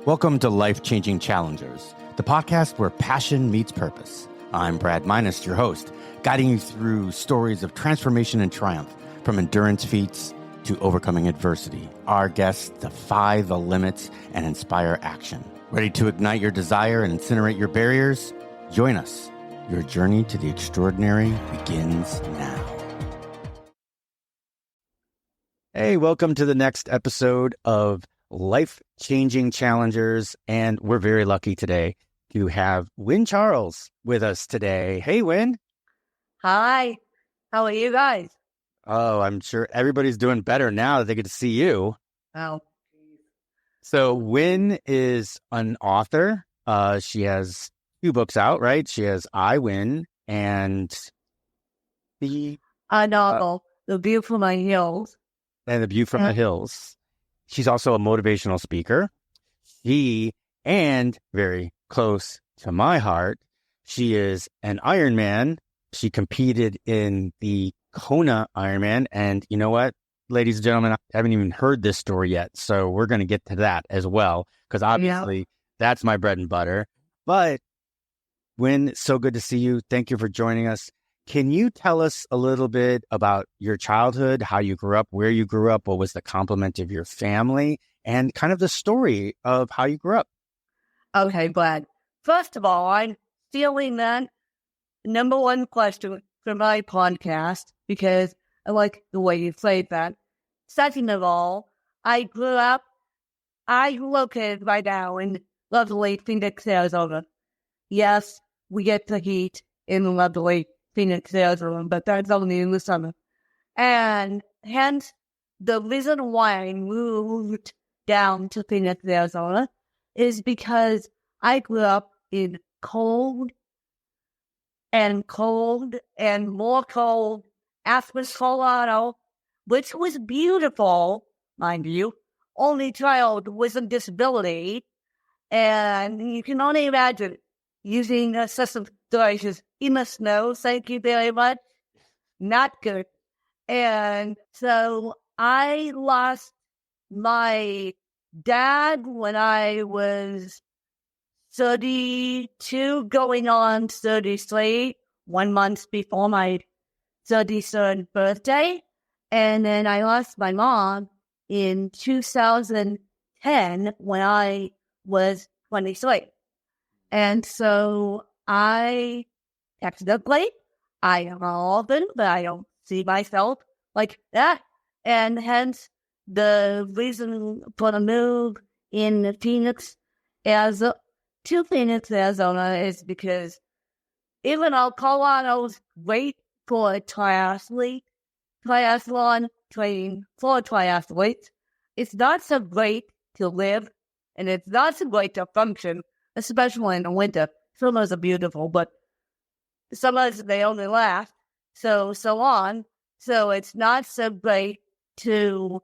Welcome to Life-Changing Challengers, the podcast where passion meets purpose. I'm Brad Minus, your host, guiding you through stories of transformation and triumph, from endurance feats to overcoming adversity. Our guests defy the limits and inspire action. Ready to ignite your desire and incinerate your barriers? Join us. Your journey to the extraordinary begins now. Hey, welcome to the next episode of Life-Changing Challengers, and we're very lucky today to have Wynne Charles with us today. Hey, Wynne. Hi. How are you guys? Oh, I'm sure everybody's doing better now that they get to see you. Oh. So Wynne is an author. She has 2 books out, right? She has I, Wynne, and a novel, The View from the Hills. And The View from the Hills. She's also a motivational speaker. And very close to my heart, she is an Ironman. She competed in the Kona Ironman. And you know what, ladies and gentlemen, I haven't even heard this story yet. So we're going to get to that as well, because obviously that's my bread and butter. But Wynne, so good to see you. Thank you for joining us. Can you tell us a little bit about your childhood, how you grew up, where you grew up, what was the complement of your family, and kind of the story of how you grew up? Okay, Brad. First of all, I'm stealing that number one question for my podcast because I like the way you played that. Second of all, I grew up located right now in lovely Phoenix, Arizona. Yes, we get the heat in lovely Phoenix, Arizona, but that's only in the summer. And hence, the reason why I moved down to Phoenix, Arizona is because I grew up in cold and more cold Aspen, Colorado, which was beautiful, mind you, only child with a disability. And you can only imagine using a system devices in the snow. Thank you very much. Not good. And so I lost my dad when I was 32, going on 33, 1 month before my 33rd birthday. And then I lost my mom in 2010 when I was 23. And so I am an orphan, but I don't see myself like that. And hence the reason for the move in Phoenix to Phoenix, Arizona is because even though Colorado's great for triathlon training for triathletes, it's not so great to live, and it's not so great to function, especially in the winter. Summers are beautiful, but summers, they only last so on. So it's not so great to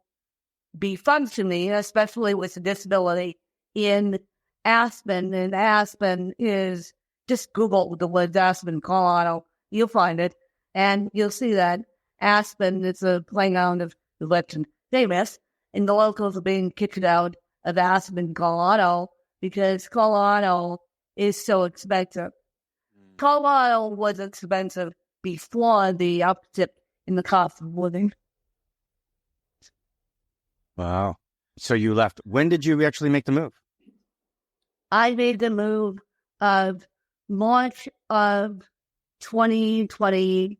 be functioning, especially with a disability, in Aspen. And Aspen is, just Google the word Aspen, Colorado. You'll find it. And you'll see that Aspen is a playground of the legend famous. And the locals are being kicked out of Aspen, Colorado, because Colorado is so expensive. Colorado was expensive before the uptick in the cost of living. Wow. So you left. When did you actually make the move? I made the move of March of 2020.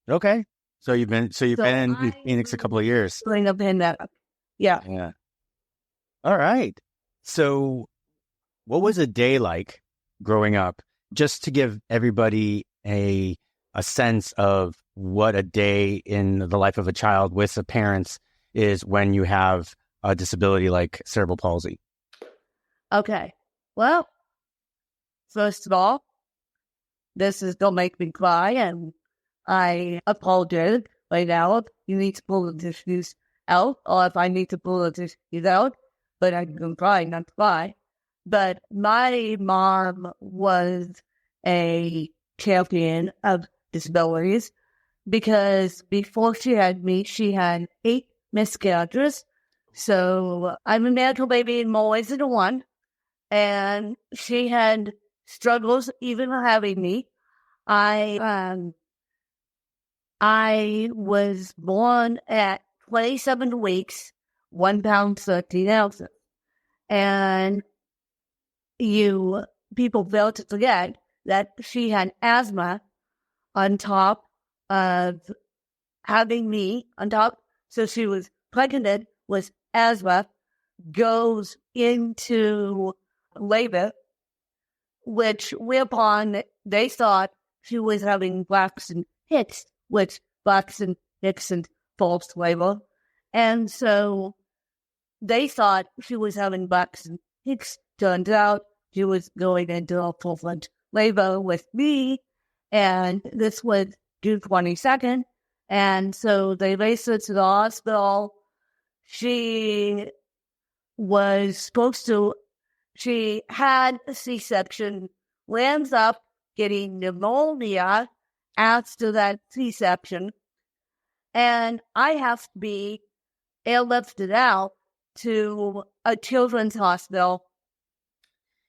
Okay. So you've been in Phoenix a couple of years. During the pandemic. Yeah. All right. So what was a day like growing up? Just to give everybody a sense of what a day in the life of a child with a parents is when you have a disability like cerebral palsy. Okay. Well, first of all, this is don't make me cry, and I apologize right now. You need to pull the tissues out, or if I need to pull the tissues out, but I can cry, not cry. But my mom was a champion of disabilities because before she had me, she had 8 miscarriages. So I'm a medical baby in more ways than one. and she had struggles even having me. I was born at 27 weeks, 1 pound, 13 ounces. And people fail to forget that she had asthma on top of having me on top. So she was pregnant with asthma, goes into labor, whereupon they thought she was having Braxton Hicks, which Braxton Hicks and false labor. And so they thought she was having Braxton Hicks. Turned out she was going into a full-fledged labor with me, and this was June 22nd. And so they raced her to the hospital. She had a C-section, lands up getting pneumonia after that C-section, and I have to be airlifted out to a children's hospital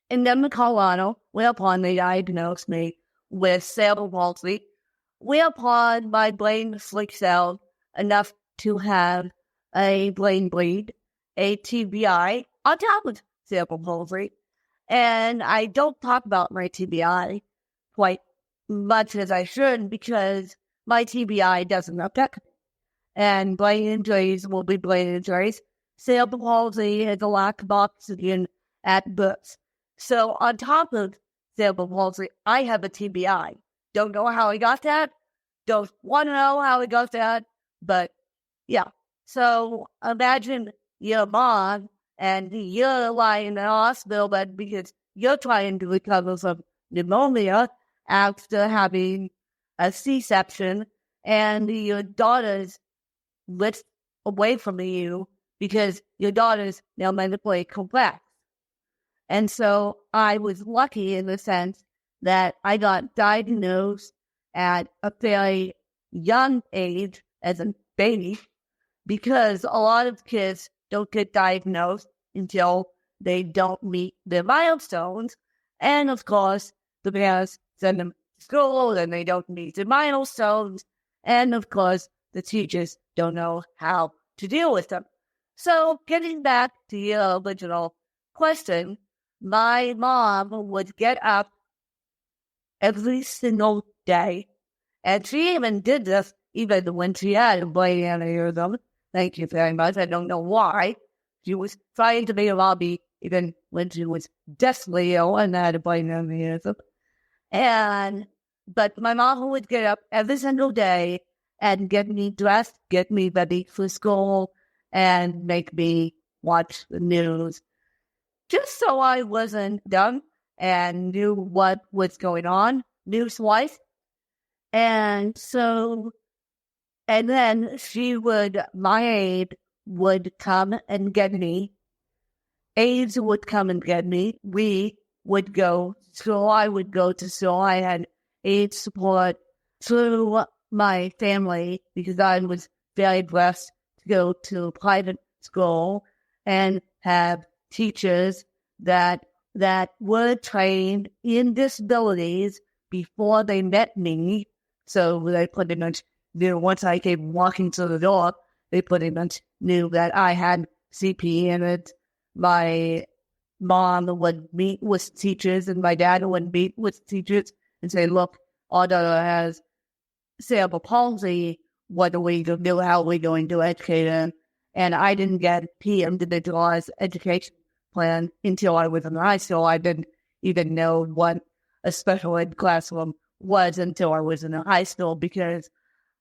in Denver, Colorado, whereupon they diagnosed me with cerebral palsy, whereupon my brain freaks out enough to have a brain bleed, a TBI, on top of cerebral palsy. And I don't talk about my TBI quite much as I should, because my TBI doesn't affect me. And brain injuries will be brain injuries. Cerebral palsy is a lack of oxygen at birth. So on top of cerebral palsy, I have a TBI. Don't know how I got that. Don't want to know how I got that. But yeah. So imagine your mom and you're lying in the hospital bed because you're trying to recover from pneumonia after having a C-section, and your daughter's lift away from you because your daughter's now medically complex. And so I was lucky in the sense that I got diagnosed at a very young age as a baby, because a lot of kids don't get diagnosed until they don't meet their milestones. And of course, the parents send them to school and they don't meet their milestones. And of course, the teachers don't know how to deal with them. So getting back to your original question, my mom would get up every single day. And she even did this even when she had a brain aneurysm. Thank you very much. I don't know why. She was trying to be a lobby even when she was deathly ill and had a brain aneurysm. But my mom would get up every single day and get me dressed, get me ready for school, and make me watch the news, just so I wasn't dumb and knew what was going on news-wise. And then my aide would come and get me. Aides would come and get me. We would go to school. I would go to school. I had aid support through my family because I was very blessed to go to private school and have teachers that were trained in disabilities before they met me. So they pretty much knew, once I came walking through the door, they pretty much knew that I had CP in it. My mom would meet with teachers and my dad would meet with teachers and say, look, our daughter has cerebral palsy. What are we going to do? How are we going to educate her? And I didn't get individualized education plan until I was in high school. I didn't even know what a special ed classroom was until I was in high school, because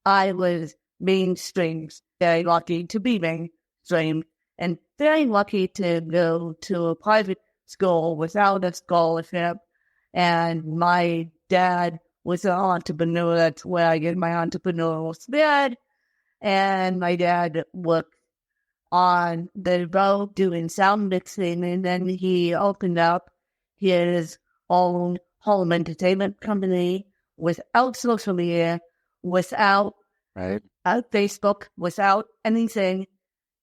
I was mainstream, very lucky to be mainstream, and very lucky to go to a private school without a scholarship. And my dad was an entrepreneur. That's where I get my entrepreneurial spirit. And my dad worked on the road doing sound mixing, and then he opened up his own home entertainment company without social media, without Facebook, without anything.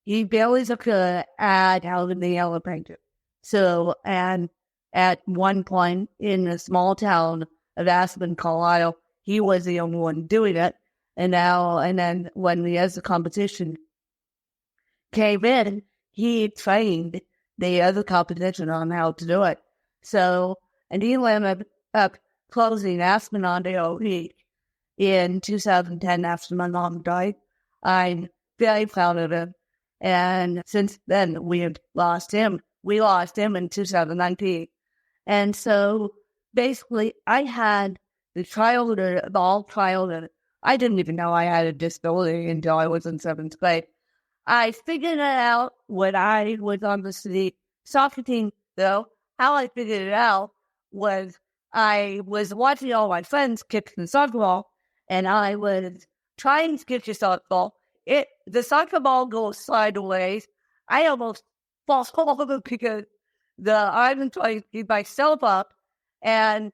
He barely took an ad out in the yellow painter. So, and at one point in the small town of Aspen, Colorado. He was the only one doing it. And then when the other competition came in, he trained the other competition on how to do it. So, and he ended up closing Aspen on the OE in 2010 after my mom died. I'm very proud of him. And since then, we have lost him. We lost him in 2019. And so basically, I had the childhood of all childhood. I didn't even know I had a disability until I was in 7th grade. I figured it out when I was on the soccer team, though. How I figured it out was I was watching all my friends kick the soccer ball, and I was trying to kick the soccer ball. The soccer ball goes sideways. I almost fall over because I'm trying to keep myself up. And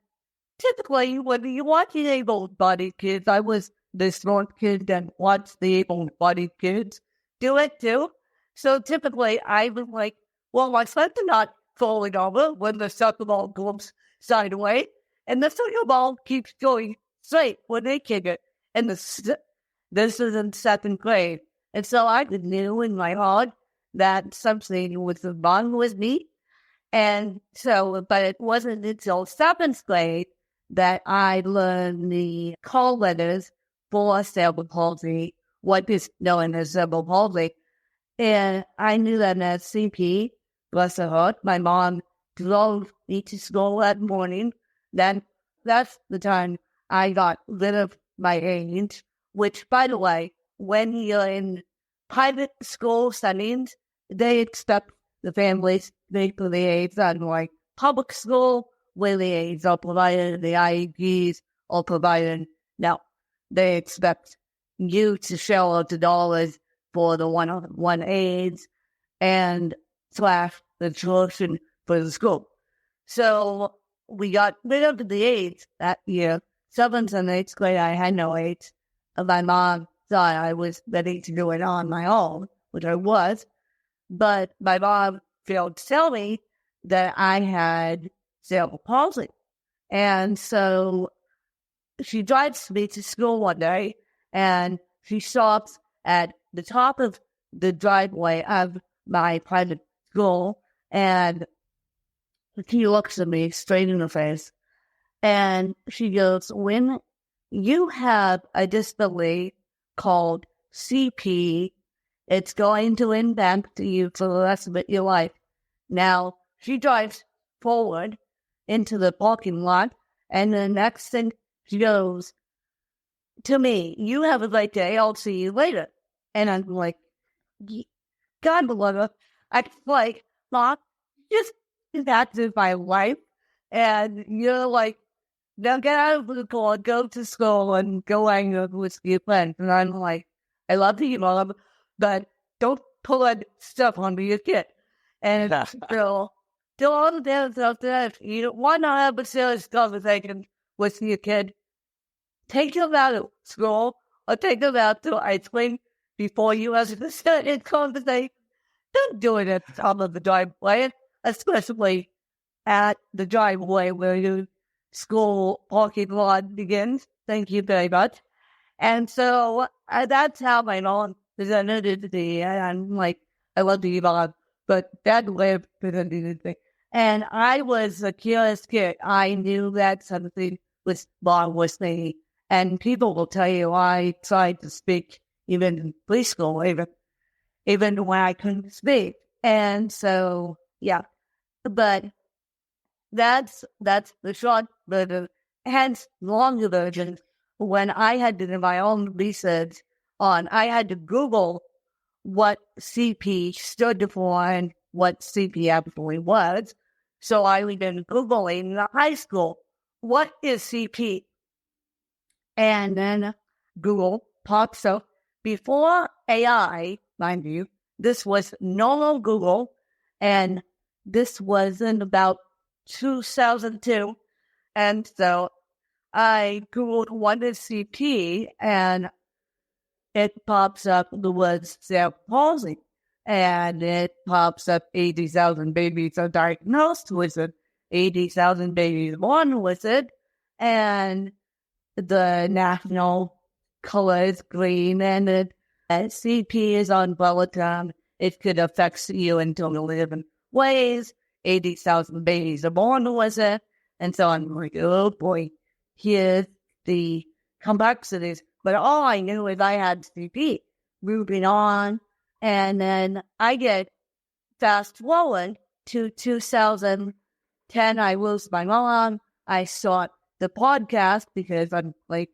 typically, when you watch the able-bodied kids, I was the smart kid that watched the able-bodied kids do it too. So typically, I was like, well, my friends are not falling over when the soccer ball goes sideways, and the soccer ball keeps going straight when they kick it. And this is in 7th grade. And so I knew in my heart that something was wrong with me. And so, but it wasn't until 7th grade that I learned the call letters for cerebral palsy, what is known as cerebral palsy. And I knew that as CP, bless her heart, my mom drove me to school that morning. Then that's the time I got rid of my age, which, by the way, when you're in private school settings, they expect the families to pay for the aids. Unlike public school, where the aids are provided, the IEPs are provided. Now, they expect you to shell out the dollars for the one-on-one aids and / the tuition for the school. So we got rid of the aids that year. 7th and 8th grade, I had no aids. And my mom thought I was ready to do it on my own, which I was. But my mom failed to tell me that I had cerebral palsy. And so she drives me to school one day, and she stops at the top of the driveway of my private school, and she looks at me straight in the face, and she goes, "Wynne, you have a disability called CP. It's going to impact you for the rest of your life." Now, she drives forward into the parking lot, and the next thing she goes to me, "You have a great day. I'll see you later." And I'm like, God bless her. I'm like, Mom, just impacted my life. And you're like, now get out of the car, go to school, and go hang out with your friends. And I'm like, I love you, Mom, but don't pull that stuff onto your kid. And so, do all the damn stuff that you don't want to have a serious conversation with your kid. Take them out of school or take them out to ice cream before you have a serious conversation. Don't do it at the top of the driveway, especially at the driveway where your school parking lot begins. Thank you very much. And so that's how my mom presented it to me. And I'm like, I love you, Mom, but that way of presenting it to me. And I was a curious kid. I knew that something was wrong with me. And people will tell you I tried to speak even in preschool, even when I couldn't speak. And so, yeah. But that's the short version. Hence, longer version. When I had to do my own research I had to Google what CP stood for and what CP actually was. So I was in Googling in high school, what is CP? And then Google pops up. Before AI, mind you, this was normal Google, and this was in about 2002. And so I Googled what is CP, and it pops up the words cerebral palsy. And it pops up 80,000 babies are diagnosed with it. 80,000 babies born with it. And the national color is green, and CP is umbrella term. It could affect you in totally different ways. 80,000 babies are born with it. And so I'm like, oh boy, here's the complexities. But all I knew is I had CP. Moving on. And then I get fast forward to 2010. I lose my mom. I start the podcast because I'm like,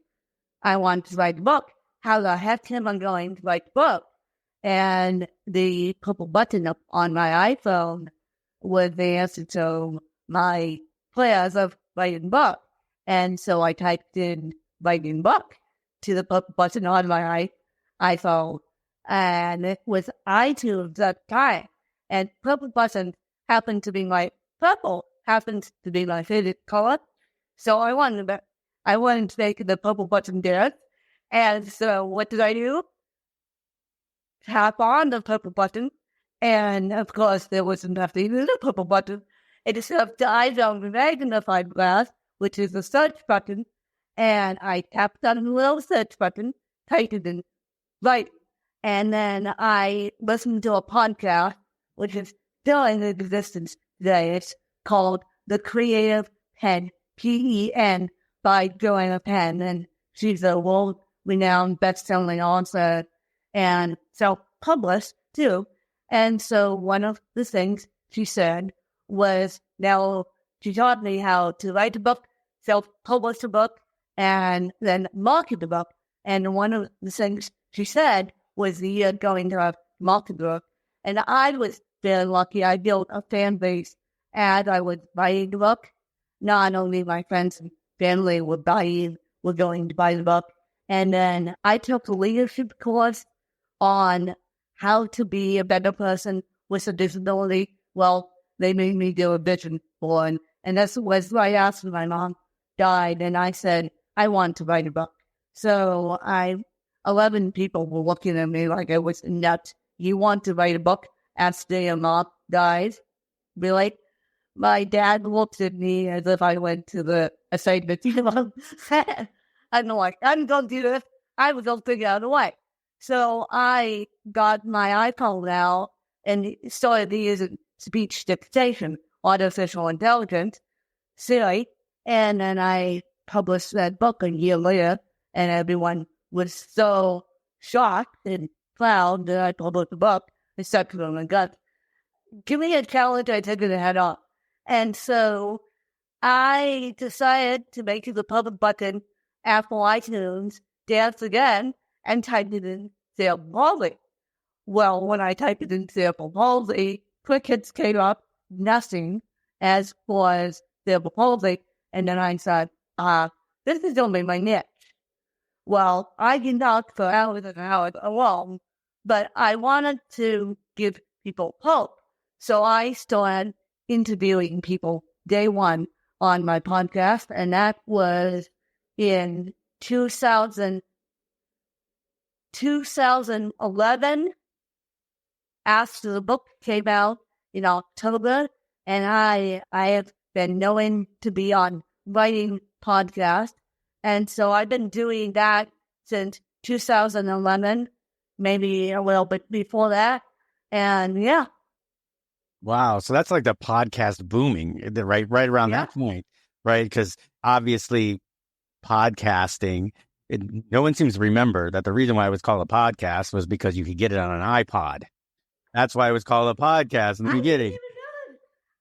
I want to write a book. How the heck am I going to write a book? And the purple button up on my iPhone was the answer to my prayers of writing book. And so I typed in writing book to the purple button on my iPhone. And it was iTunes at the time. And purple button happened to be purple happens to be my favorite color. So I wanted to make the purple button dance. And so what did I do? Tap on the purple button. And of course, there was nothing in the purple button. It just have the eyes on the magnifying glass, which is the search button. And I tapped on the little search button, typed it in, right. And then I listened to a podcast, which is still in existence today. It's called The Creative Pen, Pen, by Joanna Penn. And she's a world-renowned best-selling author and self-published, too. And so one of the things she said was, now she taught me how to write a book, self-publish a book, and then market the book. And one of the things she said was you're going to have market the book. And I was very lucky. I built a fan base as I was writing the book. Not only my friends and family were going to buy the book. And then I took a leadership course on how to be a better person with a disability. Well, they made me do a vision board. And that was right after my mom died. And I said, I want to write a book. So 11 people were looking at me like I was nuts. You want to write a book after your mom dies? Really? My dad looked at me as if I went to the assignment. I'm like, I'm going to do this. I was going to figure out a way. So I got my iPhone out and started using speech dictation, artificial intelligence, Siri, and then I published that book a year later, and everyone was so shocked and proud that I published the book. They stuck to them and got, give me a challenge, I took it head on. And so I decided to make the public button Apple iTunes dance again and typed it in Cerebral Palsy. Well, when I typed it in Cerebral Palsy, crickets came up, nothing, as was Cerebral Palsy. And then I said, this is going to be my niche. Well, I did not for hours and hours alone, but I wanted to give people hope. So I started interviewing people day one on my podcast, and that was in 2011, after the book came out in October, and I have been known to be on writing podcasts, and so I've been doing that since 2011, maybe a little bit before that, and yeah. Wow. So that's like the podcast booming, right around that point, right? Because obviously podcasting, no one seems to remember that the reason why it was called a podcast was because you could get it on an iPod. That's why it was called a podcast in the beginning.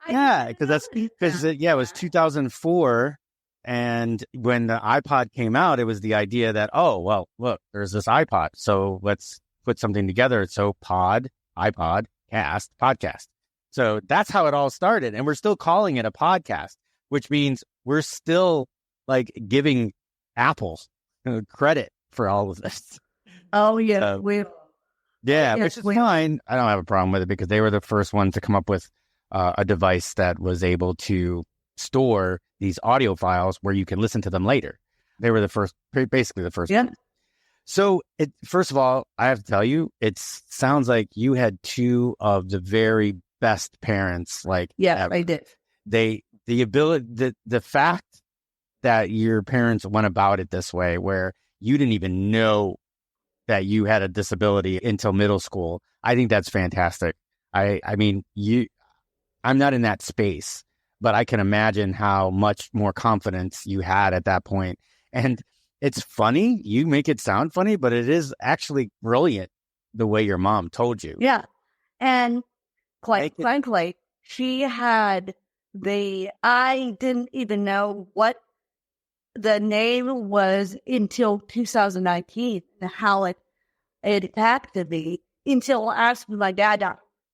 Yeah, because it was 2004. And when the iPod came out, it was the idea that, oh, well, look, there's this iPod. So let's put something together. So iPod, cast, podcast. So that's how it all started. And we're still calling it a podcast, which means we're still like giving Apple credit for all of this. Oh, yeah. Which is fine. I don't have a problem with it because they were the first ones to come up with a device that was able to store these audio files where you can listen to them later. They were basically the first. Yeah. Ones. So first of all, I have to tell you, it sounds like you had two of the very best parents. Like, yeah, I did. They the ability, the fact that your parents went about it this way, where you didn't even know that you had a disability until middle school. I think that's fantastic. I mean, I'm not in that space, but I can imagine how much more confidence you had at that point. And it's funny. You make it sound funny, but it is actually brilliant the way your mom told you. Yeah. And quite frankly, she had I didn't even know what the name was until 2019 and how it impacted me until I asked my dad.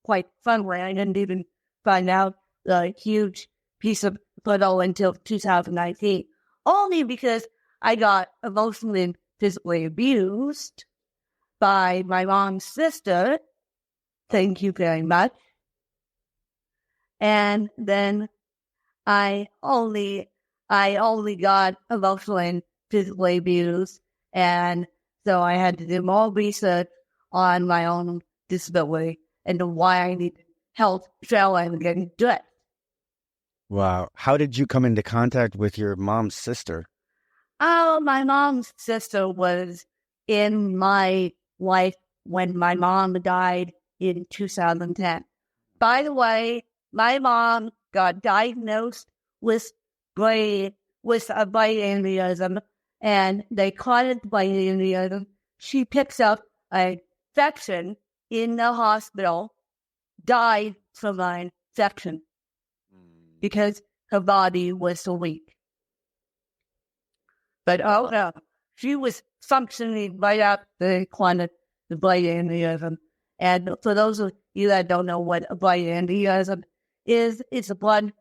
Quite frankly, I didn't even find out the huge piece of puddle until 2019, only because I got emotionally and physically abused by my mom's sister. Thank you very much. And then I only got emotionally and physically abused, and so I had to do more research on my own disability and why I needed help traveling and getting good. Wow. How did you come into contact with your mom's sister? Oh, my mom's sister was in my life when my mom died in 2010. By the way, my mom got diagnosed with a brain aneurysm, and they caught it by aneurysm. She picks up an infection in the hospital, died from an infection because her body was so weak. But oh no, she was functioning right up the corner, the brain aneurysm. And for those of you that don't know what a brain aneurysm is, it's a blood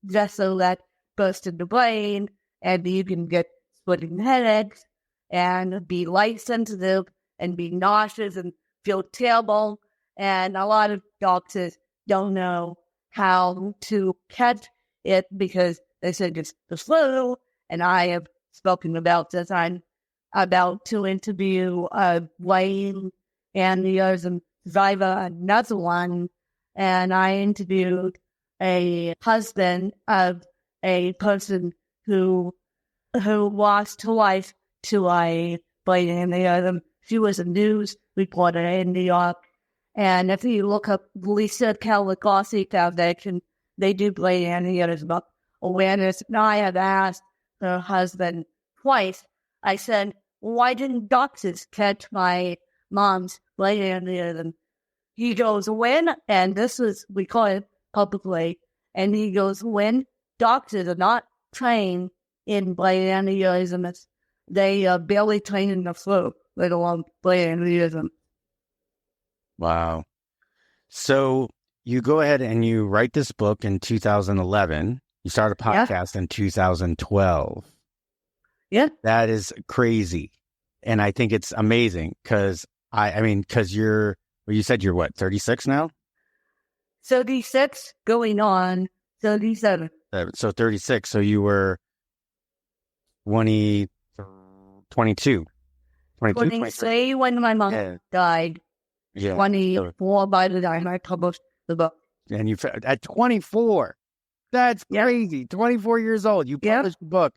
vessel that bursts in the brain, and you can get splitting headaches and be light sensitive and be nauseous and feel terrible. And a lot of doctors don't know how to catch it because they think it's the flu. And I have spoken about this. I'm about to interview Wynne aneurysm survivor, another one, and I interviewed a husband of a person who lost her life to a brain aneurysm. She was a news reporter in New York, and if you look up Lisa Caligossi Foundation, they do brain aneurysm awareness. And I have asked her husband twice. I said, "Why didn't doctors catch my mom's brain aneurysm?" He goes, "When?" And this is recorded publicly. And he goes, "When doctors are not trained in brain aneurysms, they are barely trained in the flu, let alone brain aneurysm." Wow. So you go ahead and you write this book in 2011. You start a podcast in 2012. Yeah. That is crazy. And I think it's amazing because because you said you're what, 36 now? 36 going on 37. So 36. So you were 22. 23 when my mom died. Yeah. 24 by the time I published the book. And you at 24. That's crazy. 24 years old. You published the book.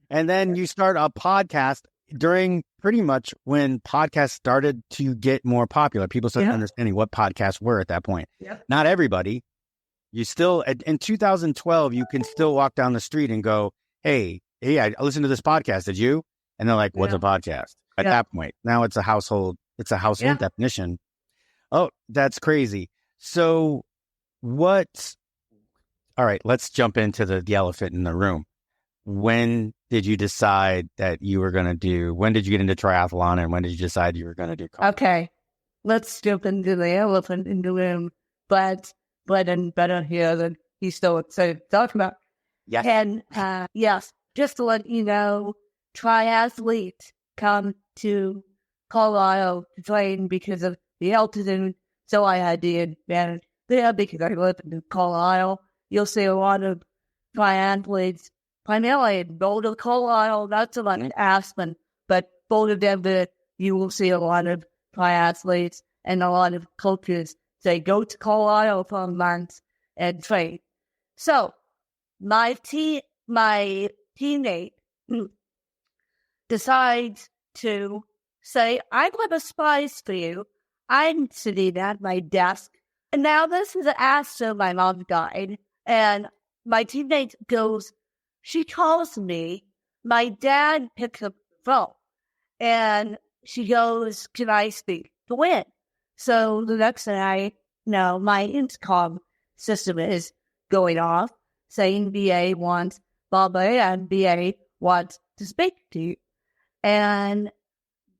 And then you start a podcast during pretty much when podcasts started to get more popular. People started understanding what podcasts were at that point. Yep. Not everybody. You still, in 2012, you can still walk down the street and go, hey, I listened to this podcast. Did you? And they're like, what's a podcast? At that point, now it's a household definition. Oh, that's crazy. So all right, let's jump into the elephant in the room. When did you decide that you were going to when did you get into triathlon, and when did you decide you were going to do Kona? Okay, let's jump into the elephant in the room. But and better here than he's so excited to talk about. Yes. And just to let you know, triathletes come to Colorado to train because of the altitude. So I had the advantage there because I live in Colorado. You'll see a lot of triathletes, primarily in Boulder, Colorado, not so much in Aspen, but Boulder, Denver, you will see a lot of triathletes and a lot of coaches. They go to Colorado for months and train. So my teammate decides to say, I have a surprise for you. I'm sitting at my desk. And now this is after my mom died. And my teammate goes, she calls me. My dad picks up the phone. And she goes, can I speak to Wynne? So the next thing I know, my intercom system is going off, saying BA wants Baba and BA wants to speak to you. And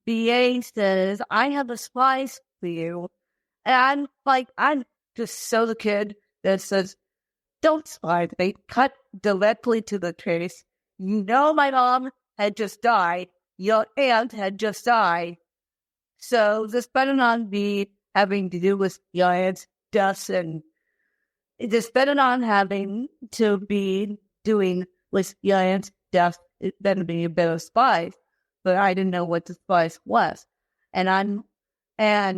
BA says, I have a surprise for you. And I'm just so the kid that says, don't surprise me. Cut directly to the chase. You know my mom had just died. Your aunt had just died. So this better not be having to do with your aunt's death, and this better not having to be doing with your aunt's death. It better be a bit of spice. But I didn't know what the spice was. And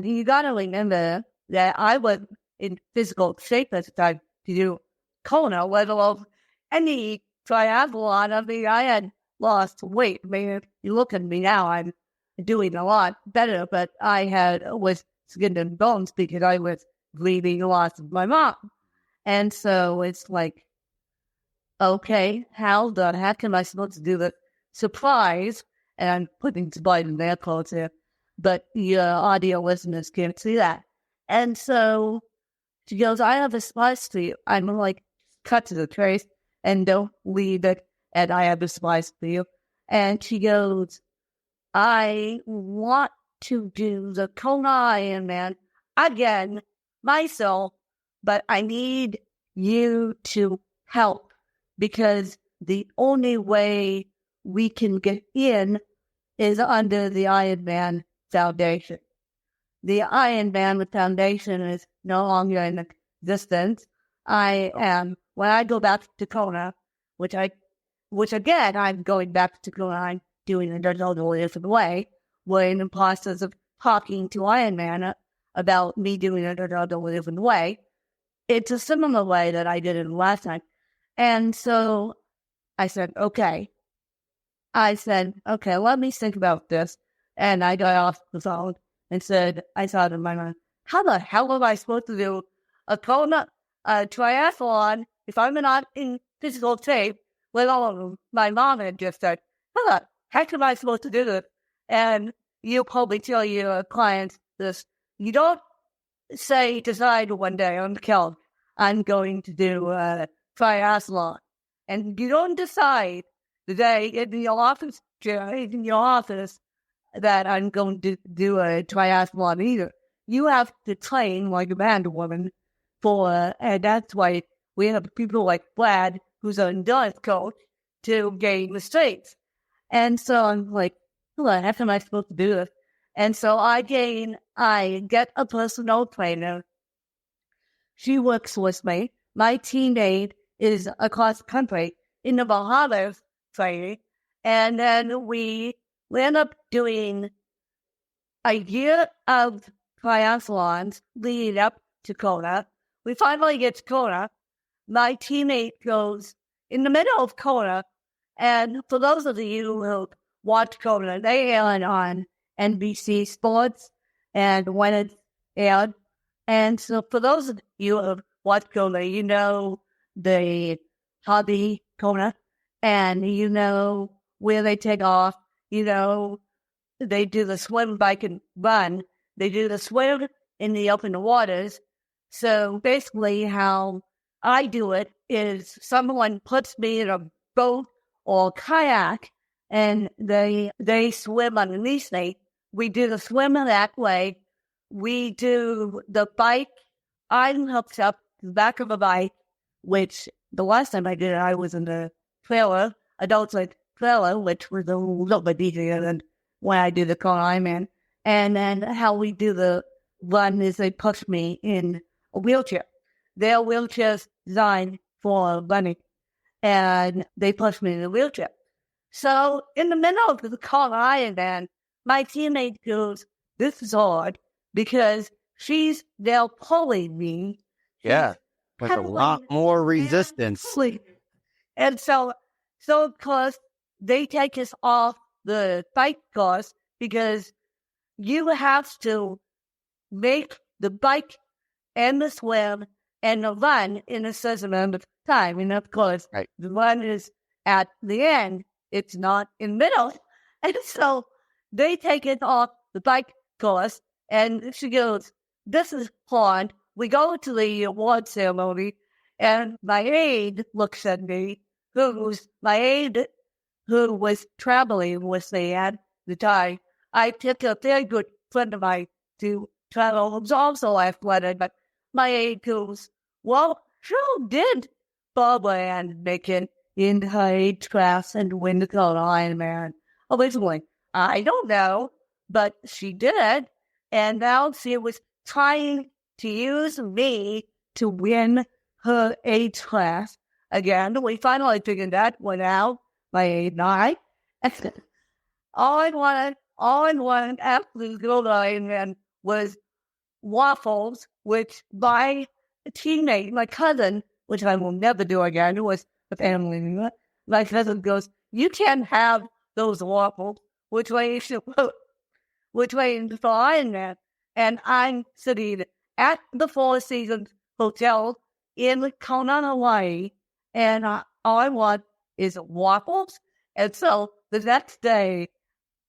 you gotta remember that I was in physical shape at the time to do Kona, let alone any triathlon. I mean, I had lost weight. I mean, if you look at me now, I'm doing a lot better, but I was skin and bones because I was grieving the loss of my mom. And so it's like, okay, how the heck am I supposed to do the surprise? And I'm putting surprise in their quotes here, but your audio listeners can't see that. And so she goes, I have a surprise for you. I'm like, cut to the chase and don't leave it. And I have a surprise for you. And she goes, I want to do the Kona Ironman again myself, but I need you to help because the only way we can get in is under the Ironman Foundation. The Ironman Foundation is no longer in existence. When I go back to Kona, which again, I'm going back to Kona, I'm doing it a totally different way. We're in the process of talking to Ironman about me doing it a totally different way. It's a similar way that I did it last time. And so I said, okay, let me think about this. And I got off the phone and said, I thought in my mind, how the hell am I supposed to do a Kona triathlon if I'm not in physical shape? Let alone my mom had just said, how the heck am I supposed to do this? And you'll probably tell your clients this. You don't decide one day on the couch, I'm going to do a triathlon. And you don't decide the day in your office that I'm going to do a triathlon either. You have to train like a man woman and that's why we have people like Brad, who's an endurance coach, to gain the states. And so I'm like, how am I supposed to do this? And so I get a personal trainer. She works with me. My teammate is across the country in the Bahamas training. And then we end up doing a year of triathlons leading up to Kona. We finally get to Kona. My teammate goes in the middle of Kona. And for those of you who watch Kona, they aired on NBC Sports and when it's aired. And so for those of you who watch Kona, you know the hobby Kona, and you know where they take off. You know, they do the swim, bike, and run. They do the swim in the open waters. So basically how I do it is someone puts me in a boat or kayak and they swim underneath me. We do the swim that way. We do the bike. I'm hooked up to the back of a bike, which the last time I did it, I was in the trailer, adult-like trailer, which was a little bit easier than when I do the Kona Ironman. And then how we do the run is they push me in a wheelchair. Their wheelchair's designed for running, and they push me in a wheelchair. So in the middle of the Kona Ironman, my teammate goes, this is hard because she's now pulling me. Yeah, with a lot more resistance. And so of course, they take us off the bike course because you have to make the bike and the swim and the run in a certain amount of time. And of course, Right. the run is at the end. It's not in the middle. And so they take it off the bike course, and she goes, this is hard. We go to the award ceremony, and my aide looks at me, who was traveling with me at the time. I took a very good friend of mine to travel, who's also athletic, but my aide goes, well, who did Barbara make it in her age class and win the Kona Ironman? Originally, I don't know, but she did, and now she was trying to use me to win her age class. Again, we finally figured that one out, my aide and I. All I wanted after the Kona Ironman was waffles, which my teammate, my cousin, which I will never do again, who was a family member, my cousin goes, you can't have those waffles, which way is for Ironman? And I'm sitting at the Four Seasons Hotel in Kona, Hawaii, and all I want is waffles. And so the next day,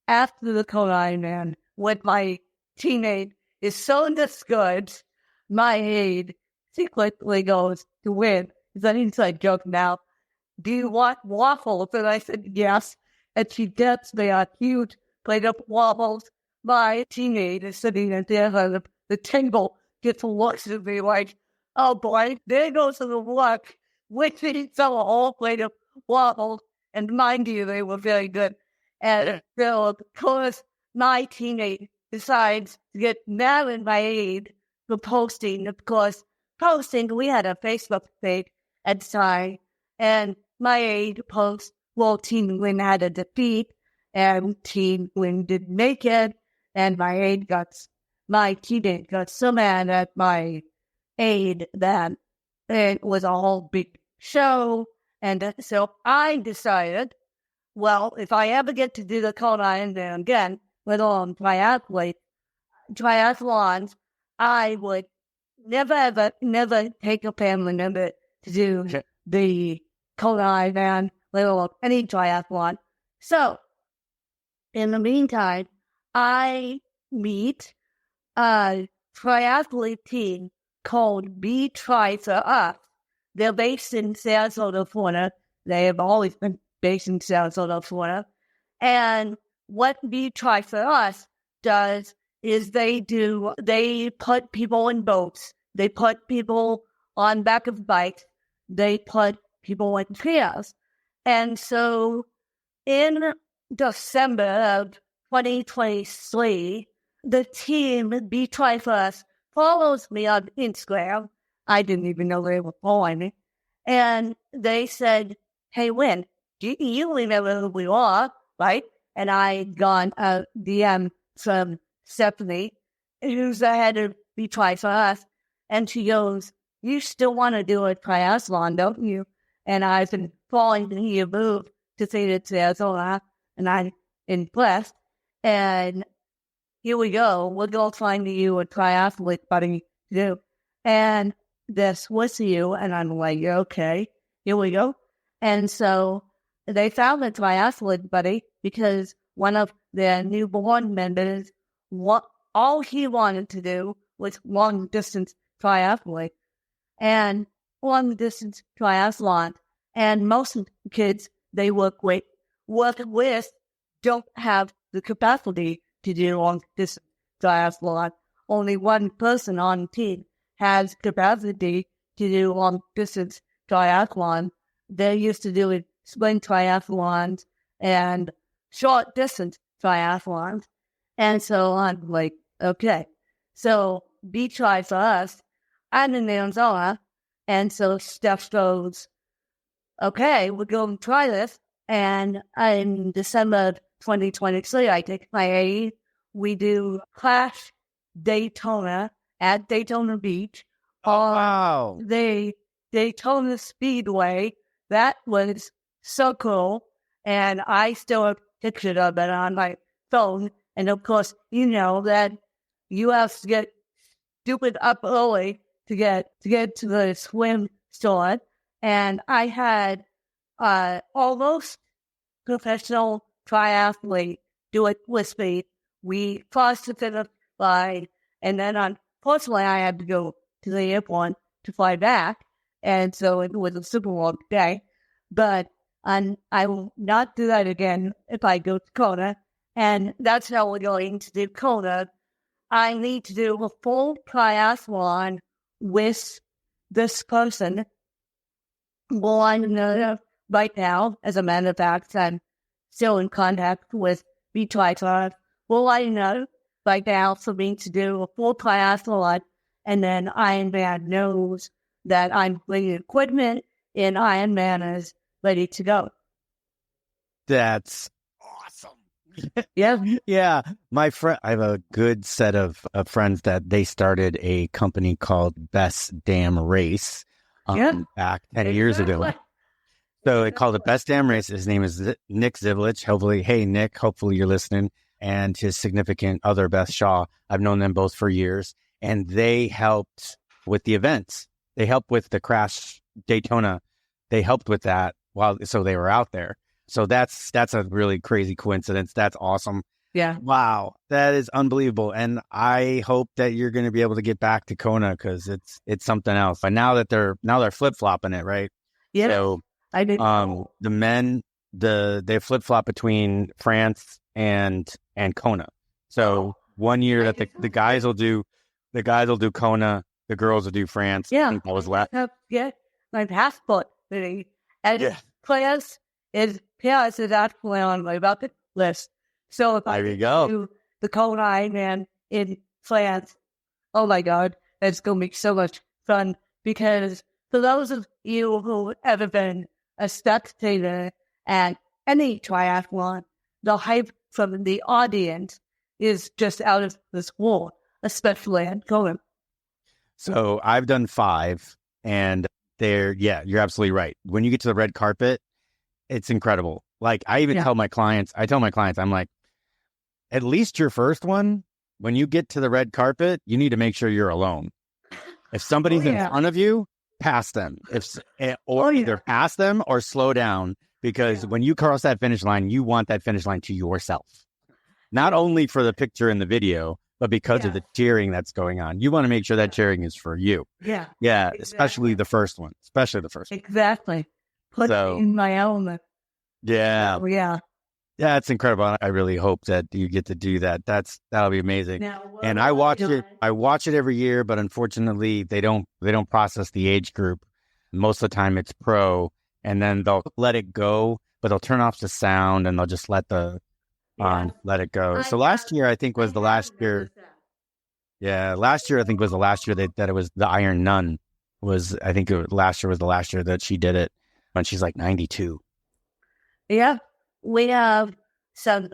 after the Kona Ironman, when my teammate is so discouraged, my aide secretly goes to Wynne. It's an inside joke now. Do you want waffles? And I said, yes. And she gets me a huge plate of waffles. My teammate is sitting at the end of the table, gets looks at me like, oh boy, there goes to the luck. Which he sell a whole plate of waffles. And mind you, they were very good. And so, of course, my teammate decides to get mad at my aide for posting. Of course, we had a Facebook page at the time, and my aide posts, well, Team Wynne had a defeat, and Team Wynne didn't make it, and my teammate got so mad at my aide that it was a whole big show, and so I decided, well, if I ever get to do the Kona Ironman again with all triathlons, I would never take a family member to do the Kona Ironman, let alone any triathlon. So, in the meantime, I meet a triathlete team called Be Try for Us. They're based in Sarasota, Florida. They have always been based in Sarasota, Florida. And what Be Try for Us does is they put people in boats. They put people on back of bikes. They put people in trios. And so in December of 2023, the team Be Try for Us follows me on Instagram. I didn't even know they were following me. And they said, hey, Wynne, you remember who we are, right? And I got a DM from Stephanie, who's the head of Be Try for Us. And she goes, you still want to do a triathlon, don't you? And I've been following your move to say it to Arizona, and I'm impressed. And here we go. We're going to find you a triathlete buddy to do. And this was you. And I'm like, okay, here we go. And so they found a triathlete buddy because one of their newborn members, all he wanted to do was long distance triathlete and long distance triathlon. And most of the kids they work with don't have the capacity to do long distance triathlon. Only one person on the team has capacity to do long distance triathlon. They're used to doing sprint triathlons and short distance triathlons. And so I'm like, okay. So Be Try for Us, I'm in Arizona. And so Steph goes, okay, we're going to try this. And in December 2023, I take my aide. We do Clash Daytona at Daytona Beach. Oh, wow. The Daytona Speedway, that was so cool. And I still have pictures of it on my phone. And of course, you know that you have to get stupid up early to get to the swim store. And I had almost professional triathlete do it with me. We crossed the finish line, and then unfortunately I had to go to the airport to fly back, and so it was a super long day. But I will not do that again if I go to Kona, and that's how we're going to do Kona. I need to do a full triathlon with this person. Well, I know right now, as a matter of fact, I'm still in contact with the triathlon. Well, I know right now for me to do a full triathlon, and then Ironman knows that I'm bringing equipment, and Ironman is ready to go. That's awesome. Yeah. Yeah. My friend, I have a good set of friends that they started a company called Best Damn Race back 10 years ago. So they called it Best Damn Race. His name is Nick Zivlich. Hopefully, hey, Nick, hopefully you're listening. And his significant other, Beth Shaw. I've known them both for years. And they helped with the events. They helped with the Crash Daytona. They helped with that so they were out there. So that's a really crazy coincidence. That's awesome. Yeah. Wow. That is unbelievable. And I hope that you're going to be able to get back to Kona because it's something else. But now they're flip-flopping it, right? Yeah. So I did. The men, they flip-flop between France and Kona. So 1 year that the guys will do Kona, the girls will do France. Yeah. I think that was last. Yeah. My passport. And France is actually on my bucket list. So if I do the Kona Ironman in France, oh my God, it's going to be so much fun. Because for those of you who have ever been a spectator at any triathlon, the hype from the audience is just out of this world, especially at Kona. So I've done 5, and you're absolutely right. When you get to the red carpet, it's incredible. Like I even tell my clients, I'm like, at least your first one, when you get to the red carpet, you need to make sure you're alone. If somebody's in front of you, pass them. Either pass them or slow down, because when you cross that finish line, you want that finish line to yourself. Not only for the picture in the video, but because of the cheering that's going on. You want to make sure that cheering is for you. Yeah. Yeah, exactly. Especially the first one. Exactly. Put me in my element. Yeah. Oh, yeah. Yeah, it's incredible. I really hope that you get to do that. That'll be amazing. And I watch it. I watch it every year, but unfortunately, they don't process the age group. Most of the time, it's pro, and then they'll let it go, but they'll turn off the sound and they'll just let it go. So last year, I think was the last year. Yeah, last year I think was the last year that it was the Iron Nun. Last year was the last year that she did it when she's like 92. Yeah. We have some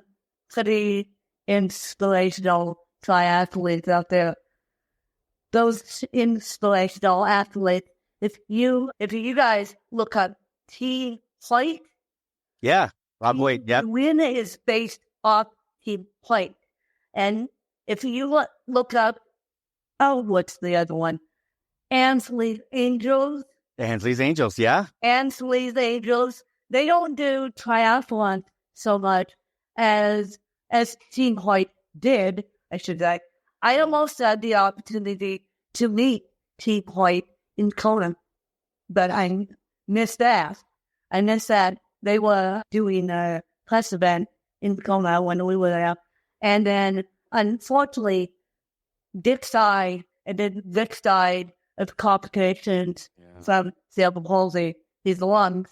pretty inspirational triathletes out there. Those inspirational athletes, if you guys look up Team Plate. Yeah. Wynne is based off Team Plate. And if you look up, what's the other one? Ansley's Angels. Ansley's Angels, yeah. Ansley's Angels. They don't do triathlon so much as Team White did, I should say. I almost had the opportunity to meet Team White in Kona, but I missed that. They were doing a press event in Kona when we were there. And then, unfortunately, Dick died of complications from cerebral palsy, his lungs.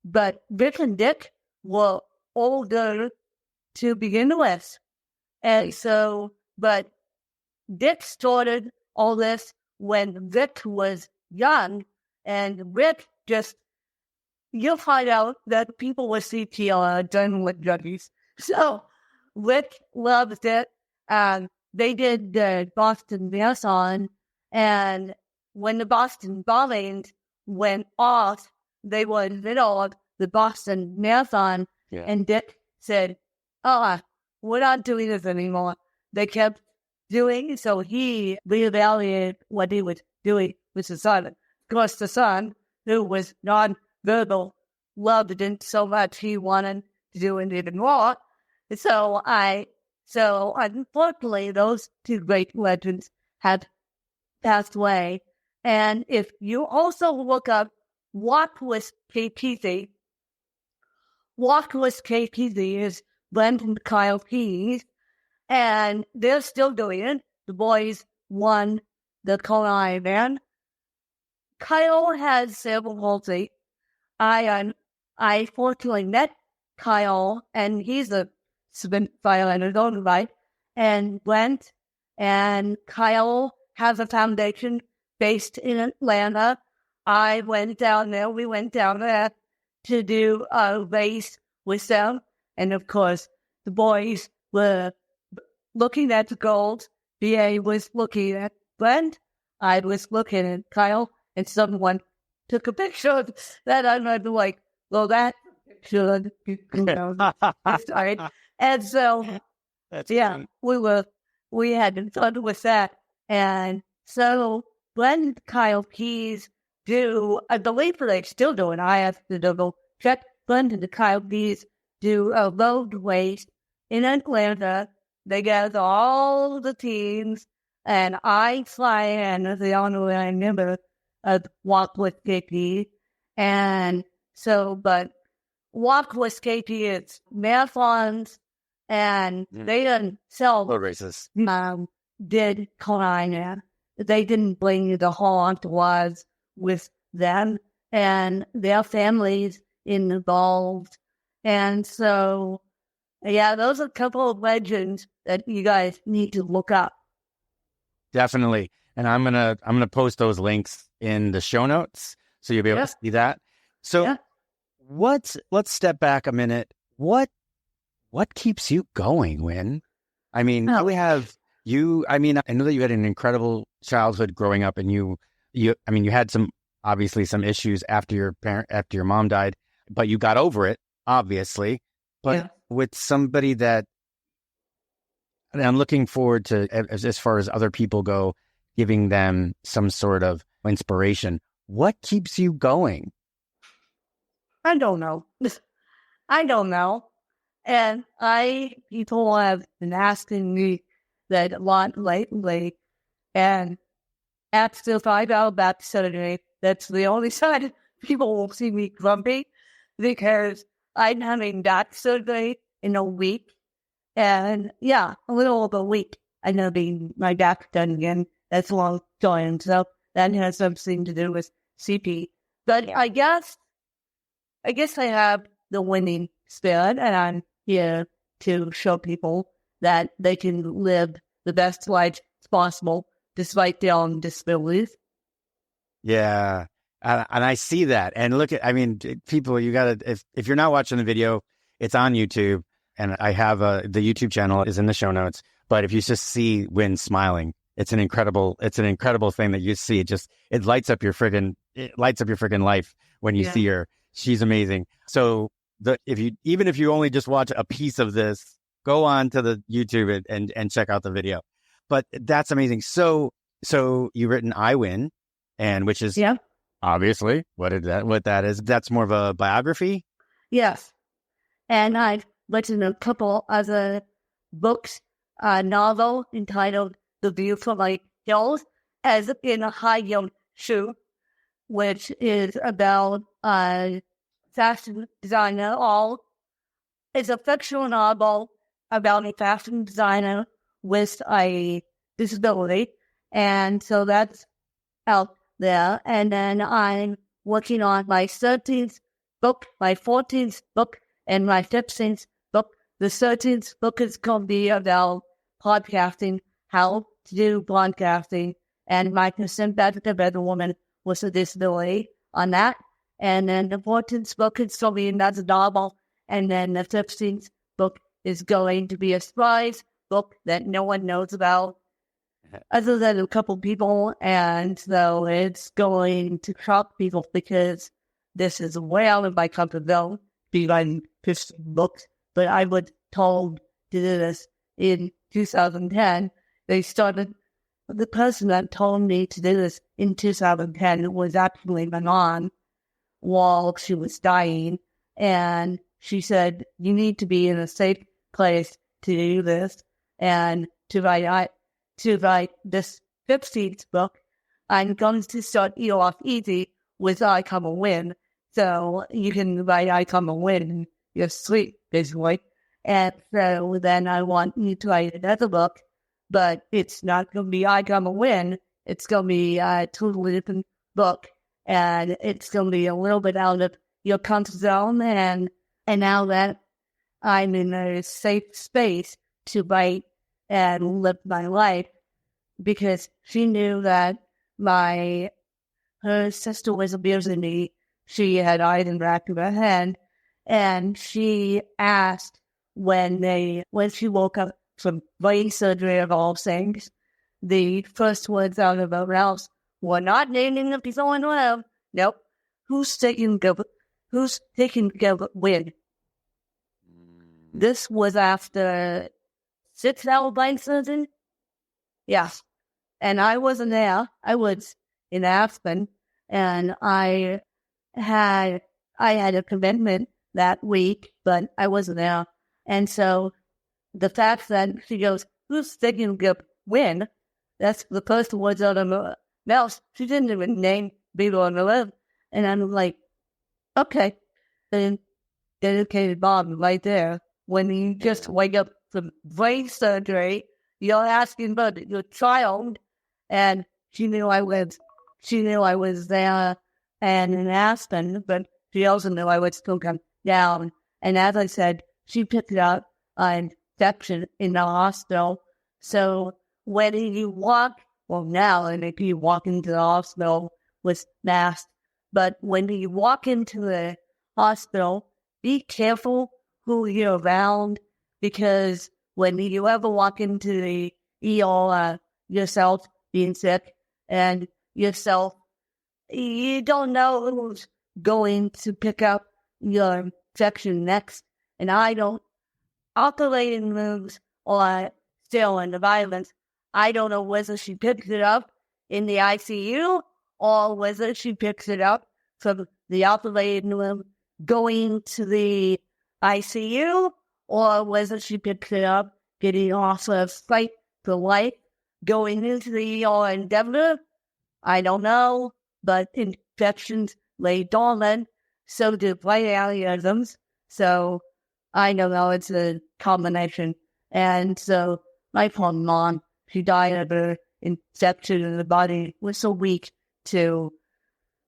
But Vic and Dick were older to begin with. And so, but Dick started all this when Vic was young, and Vic you'll find out that people with CTL are adrenaline junkies. So Vic loves it. They did the Boston Marathon, and when the Boston bombings went off, they were in the middle of the Boston Marathon, and Dick said, we're not doing this anymore. They kept doing, so he reevaluated what he was doing with the son. Of course, the son, who was non-verbal, loved it so much he wanted to do it even more. So unfortunately, those two great legends had passed away. And if you also look up Walk with KPZ, Walk with KPZ is Wynne and Kyle Pease, and they're still doing it. The boys won the Kona Ironman. Kyle has cerebral palsy. I fortunately met Kyle, and he's a spitfire in his own right, and went, and Kyle has a foundation based in Atlanta. I went down there. We went down there to do a race with them. And of course, the boys were looking at the gold. BA was looking at Brent. I was looking at Kyle. And someone took a picture of that. I remember like, well, that should be, sorry. And so, That's yeah, great. we had fun with that. And so when Kyle Pease do, I believe they still do, and I have to double check, Glenn and Kyle Pease do a road race in Atlanta. They gather all the teams, and I fly in as the honorary member of Walk with KP. And so, but Walk with KP is marathons, and they themselves Road races. did Kona Ironman. They didn't bring the whole entourage with them, and their families involved. And so, yeah, those are a couple of legends that you guys need to look up. Definitely. And I'm gonna post those links in the show notes so you'll be able to see that. So let's step back a minute. What keeps you going, Wynne? I mean, we have you. I mean, I know that you had an incredible childhood growing up, and you had some issues after your mom died, but you got over it, obviously. But with somebody that, and I'm looking forward to, as far as other people go, giving them some sort of inspiration. What keeps you going? I don't know. And people have been asking me that a lot lately. And after 5 hour back surgery, that's the only sign people will see me grumpy, because I'm having back surgery in a week. And a little over a week, I'm going to be my back done again. That's a long time. So that has something to do with CP. But I guess I have the winning spirit, and I'm here to show people that they can live the best life possible despite their own disabilities. Yeah. And I see that. And look people, you got to, if you're not watching the video, it's on YouTube, and I have the YouTube channel is in the show notes. But if you just see Wynne smiling, it's an incredible thing that you see. It lights up your friggin' life when you see her. She's amazing. So if you only just watch a piece of this, go on to the YouTube and check out the video. But that's amazing. So you've written I Win, and which is obviously what that is. That's more of a biography. Yes, and I've written a couple other books, a novel entitled The View from the Hills, as in a high yield shoe, which is about a fashion designer. It's a fictional novel about a fashion designer with a disability, and so that's out there. And then I'm working on my 13th book, my 14th book, and my 15th book. The 13th book is going to be about podcasting, how to do podcasting, and my sympathetic as a woman with a disability on that. And then the 14th book is going to be another novel. And then the 15th book is going to be a surprise book that no one knows about other than a couple people. And so it's going to shock people, because this is way out of my comfort zone, be writing 15 books, but I was told to do this in 2010. The person that told me to do this in 2010 was actually my mom while she was dying. And she said, you need to be in a safe place to do this. And to write this 15th book, I'm going to start you off easy with I Come a Win. So you can write I Come a Win in your sleep, basically. And so then I want you to write another book, but it's not going to be I Come a Win. It's going to be a totally different book. And it's going to be a little bit out of your comfort zone. And now that I'm in a safe space to write and live my life, because she knew that her sister was abusing me. She had eyes in the back of her head, and she asked when she woke up from brain surgery of all things, the first words out of her mouth were not naming the people in the world. Nope. Who's taking care of Wynne? This was after 6-hour brain surgery. Yes. And I wasn't there. I was in Aspen, and I had a commitment that week, but I wasn't there. And so the fact that she goes, who's taking care of Wynne? That's the first words out of her mouth. She didn't even name people on the list. And I'm like, okay. And dedicated Bob right there. When you just wake up from brain surgery, you're asking about your child, and she knew I was there and in Aspen, but she also knew I would still come down. And as I said, she picked up an infection in the hospital. So when you walk, now, and if you walk into the hospital with masks, but when you walk into the hospital, be careful who you're around, because when you ever walk into the ER yourself being sick and yourself, you don't know who's going to pick up your infection next. And I don't, operating rooms or still in the violence, I don't know whether she picks it up in the ICU or whether she picks it up from the operating room going to the ICU, or whether she picks it up getting off of fight for life going into the ER in Denver. I don't know, but infections lay dormant, so do brain aneurysms. So I don't know, it's a combination. And so my poor mom, she died of her infection, and the body was so weak to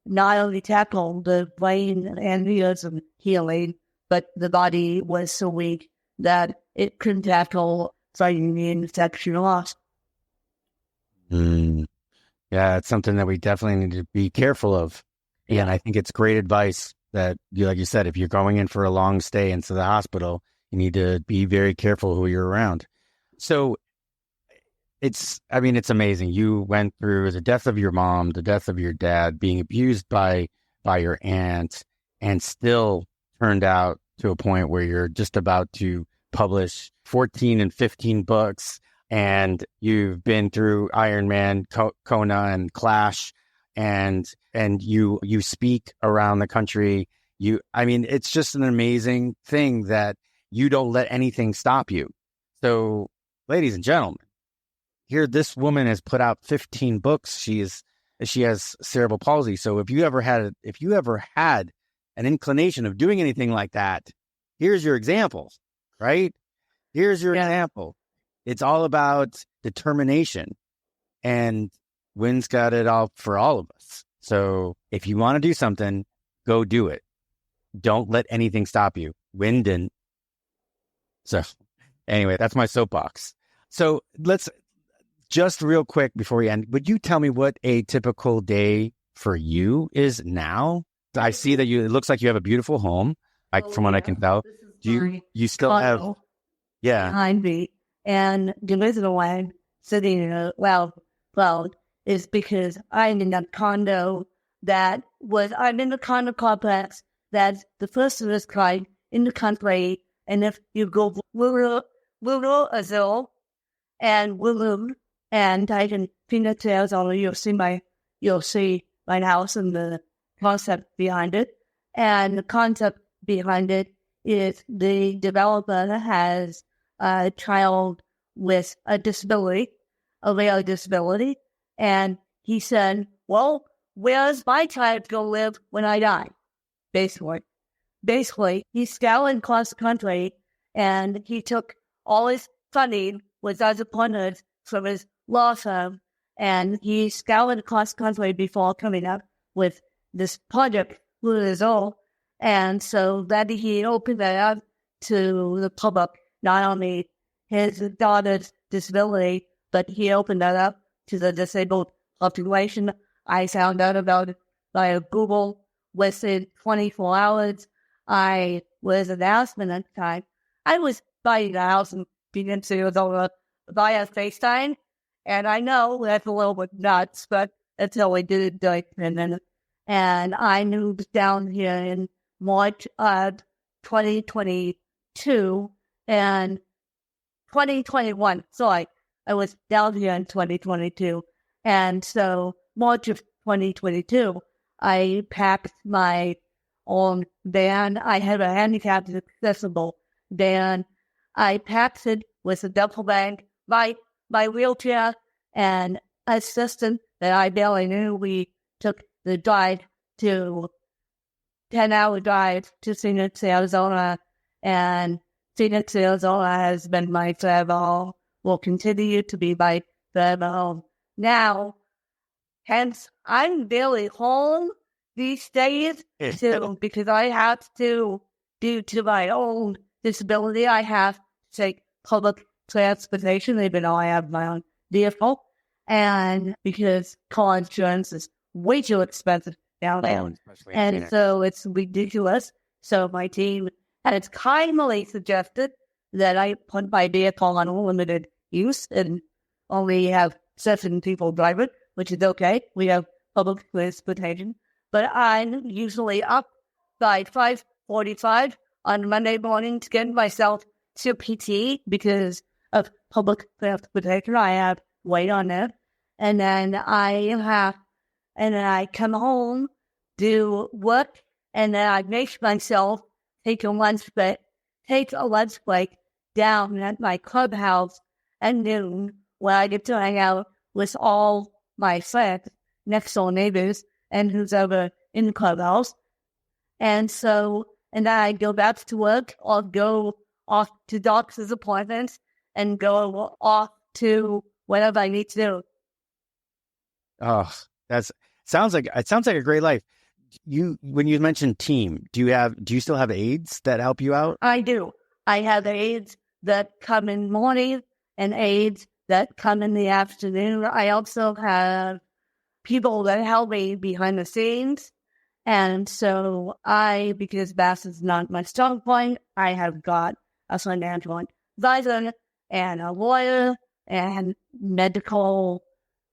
not only tackle the brain aneurysm healing, but the body was so weak that it couldn't tackle fighting the infection loss. Yeah, it's something that we definitely need to be careful of. Yeah. And I think it's great advice that, like you said, if you're going in for a long stay into the hospital, you need to be very careful who you're around. So it's amazing. You went through the death of your mom, the death of your dad, being abused by your aunt, and still turned out to a point where you're just about to publish 14 and 15 books, and you've been through Ironman, Kona, and Clash, and you speak around the country. It's just an amazing thing that you don't let anything stop you. So, ladies and gentlemen, here this woman has put out 15 books. She has cerebral palsy. So if you ever had an inclination of doing anything like that, here's your examples, right? Here's your example. It's all about determination, and Wynne's got it all for all of us. So if you want to do something, go do it. Don't let anything stop you. Wynne didn't. So anyway, that's my soapbox. So let's just real quick before we end, would you tell me what a typical day for you is now? I see that it looks like you have a beautiful home, from what I can tell. Do you still have? Yeah. Behind me, and the reason why I'm sitting in a loud is because I'm in that condo I'm in the condo complex that's the first of its kind in the country. And if you go Lulu Azul and Lulu and type in Phoenix, Arizona, you'll see my house and the concept behind it. And the concept behind it is the developer has a child with a disability, a rare disability. And he said, well, where's my child going to live when I die? Basically, he scoured across the country and he took all his funding with other partners from his law firm, and he scoured across the country before coming up with this project, Blue is All. And so that he opened that up to the public, not only his daughter's disability, but he opened that up to the disabled population. I found out about it via Google within 24 hours. I was in Aspen at the time. I was buying a house in Phoenix, Arizona via FaceTime. And I know that's a little bit nuts, but that's how I did it. And I moved down here in March of 2022 and 2021. Sorry, I was down here in 2022. And so March of 2022, I packed my own van. I have a handicapped accessible van. I packed it with a duffel bag, my wheelchair, and assistant that I barely knew. We took the 10-hour drive to Phoenix, Arizona, and Phoenix, Arizona has been my forever home, will continue to be my forever home. Now, hence, I'm barely home these days too, because I have to, due to my own disability, I have to take public transportation, even though I have my own vehicle. And because car insurance is way too expensive down there. And so it's ridiculous. So my team has kindly suggested that I put my vehicle on limited use and only have 7 people drive it, which is okay. We have public transportation. But I'm usually up by 5:45 on Monday morning to get myself to PT because of public transportation. I have weight on it. And then I come home, do work, and then I make myself take a lunch break down at my clubhouse at noon, where I get to hang out with all my friends, next door neighbors, and who's ever in the clubhouse. And then I go back to work or go off to doctor's appointments and go off to whatever I need to do. Oh, sounds like a great life. When you mentioned team, do you still have aides that help you out? I do. I have aides that come in morning and aides that come in the afternoon. I also have people that help me behind the scenes. And so because bass is not my strong point, I have got a financial advisor and a lawyer and medical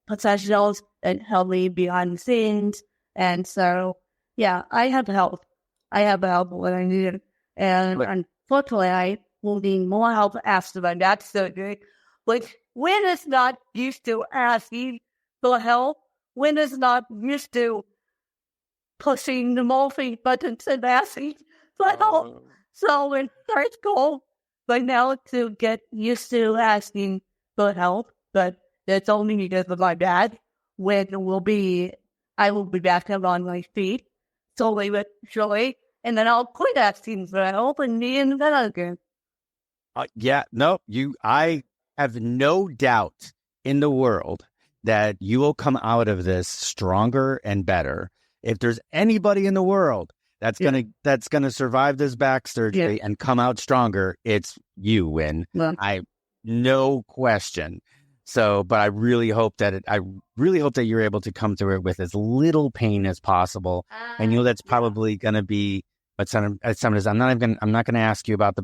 professionals that help me behind the scenes. And so, yeah, I have help. I have help when I need it. And unfortunately, I will need more help after my back surgery, which Wynne is not used to asking for help. Wynne is not used to pushing the morphine buttons and asking for help. So in first goal right now to get used to asking for help, but that's only because of my dad. When I will be back up on my feet, slowly but surely, and then I'll quit asking for help and be in bed again. I have no doubt in the world that you will come out of this stronger and better. If there's anybody in the world that's gonna survive this back surgery and come out stronger, it's you, Wynne. No question. So, but I really hope that you're able to come through it with as little pain as possible. I know that's probably going to be, I'm not going to ask you about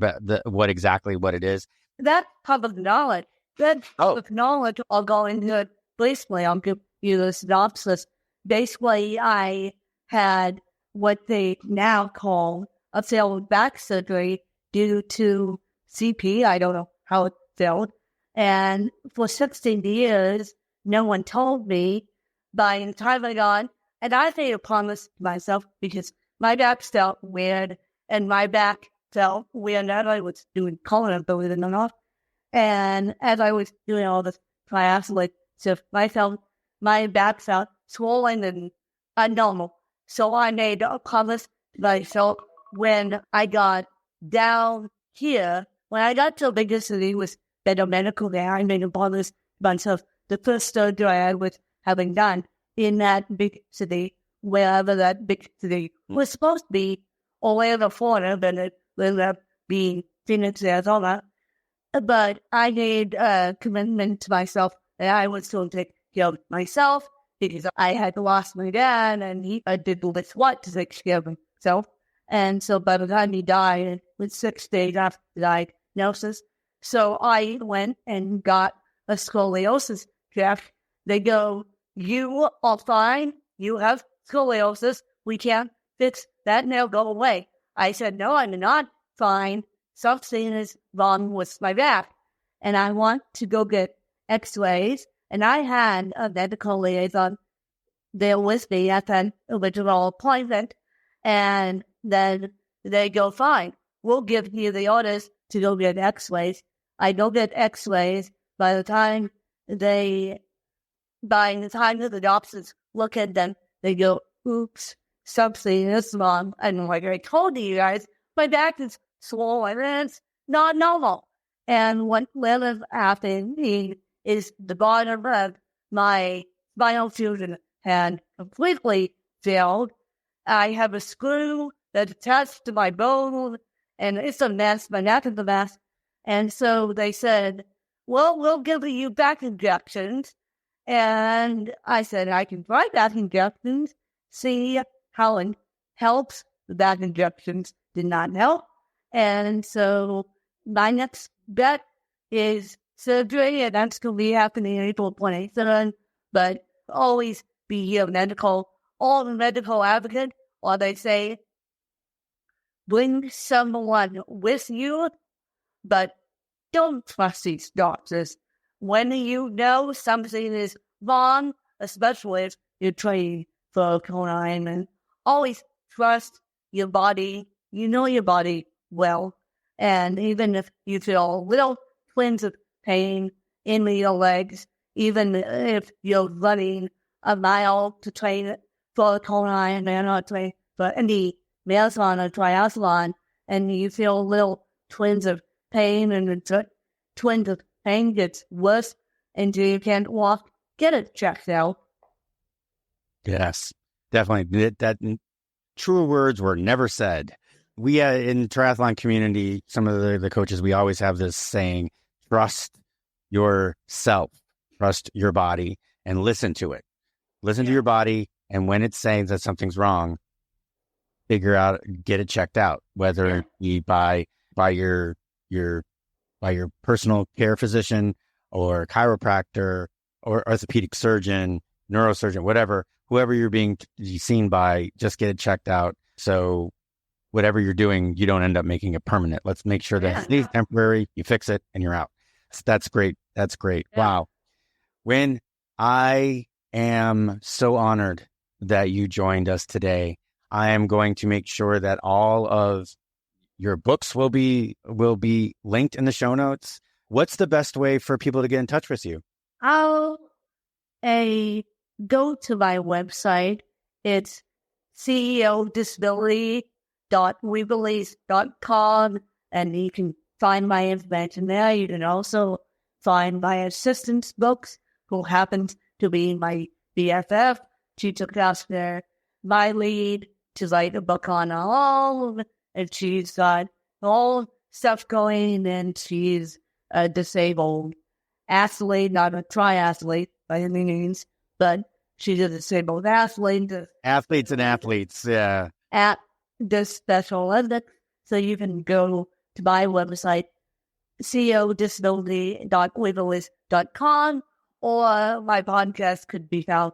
what exactly it is. That's public knowledge. Public knowledge. I'll go into it briefly. I'll give you the synopsis. basically I had what they now call a failed back surgery due to CP. I don't know how it failed. And for 16 years, no one told me. By the time I got, and I made a promise to myself because my back felt weird and my back felt weird as I was doing Kona, believe it or not. And as I was doing all this triathlon stuff, my back felt swollen and abnormal. So I made a promise to myself when I got down here, when I got to a bigger city with better medical care, I made a promise to myself the first surgery I was having done in that big city, wherever that big city was supposed to be, or wherever Florida, but it ended up being Phoenix, Arizona. But I made a commitment to myself that I was going to take care of myself because I had lost my dad and he did this what to take care of himself. And so by the time he died, it was 6 days after the diagnosis. So I went and got a scoliosis check. They go, you are fine. You have scoliosis. We can't fix that. Now go away. I said, no, I'm not fine. Something is wrong with my back. And I want to go get x-rays. And I had a medical liaison there with me at that original appointment. And then they go, fine, we'll give you the orders to go get x-rays. I go get x-rays. By the time the doctors look at them, they go, oops, something is wrong. And like I told you guys, my back is swollen and it's not normal. And what is happening is the bottom of my spinal fusion had completely failed. I have a screw that's attached to my bone, and it's a mess. My neck is a mess. And so they said, well, we'll give you back injections. And I said, I can try back injections, see how it helps. The back injections did not help. And so my next bet is surgery, and that's going to be happening April 23rd. But always be a medical advocate, or they say, bring someone with you, but don't trust these doctors. When you know something is wrong, especially if you're training for Kona Ironman, always trust your body. You know your body well. And even if you feel little twinges of pain in your legs, even if you're running a mile to train for Kona Ironman or train for any marathon or triathlon, and you feel little twinges of pain, and the twinge of pain gets worse until you can't walk, get it checked out. Yes, definitely. That truer words were never said. We in the triathlon community, some of the coaches, we always have this saying, trust yourself, trust your body, and listen to it. Listen to your body, and when it's saying that something's wrong, figure out, get it checked out, whether it be by your personal care physician or chiropractor or orthopedic surgeon, neurosurgeon, whoever you're being seen by, just get it checked out. So whatever you're doing, you don't end up making it permanent. Let's make sure that it's temporary, you fix it, and you're out. So that's great. That's great. Yeah. Wow. Wynne, I am so honored that you joined us today. I am going to make sure that all of your books will be linked in the show notes. What's the best way for people to get in touch with you? I'll go to my website. It's ceodisability.weebelieve.com, and you can find my information there. You can also find my assistant's books, who happens to be my BFF. She took after my lead to write a book on her own, and she's got all stuff going, and she's a disabled athlete, not a triathlete by any means, but she's a disabled athlete. Athletes and athletes, yeah. At the Special Olympics. So you can go to my website, ceodisability.weebelieve.com, or my podcast could be found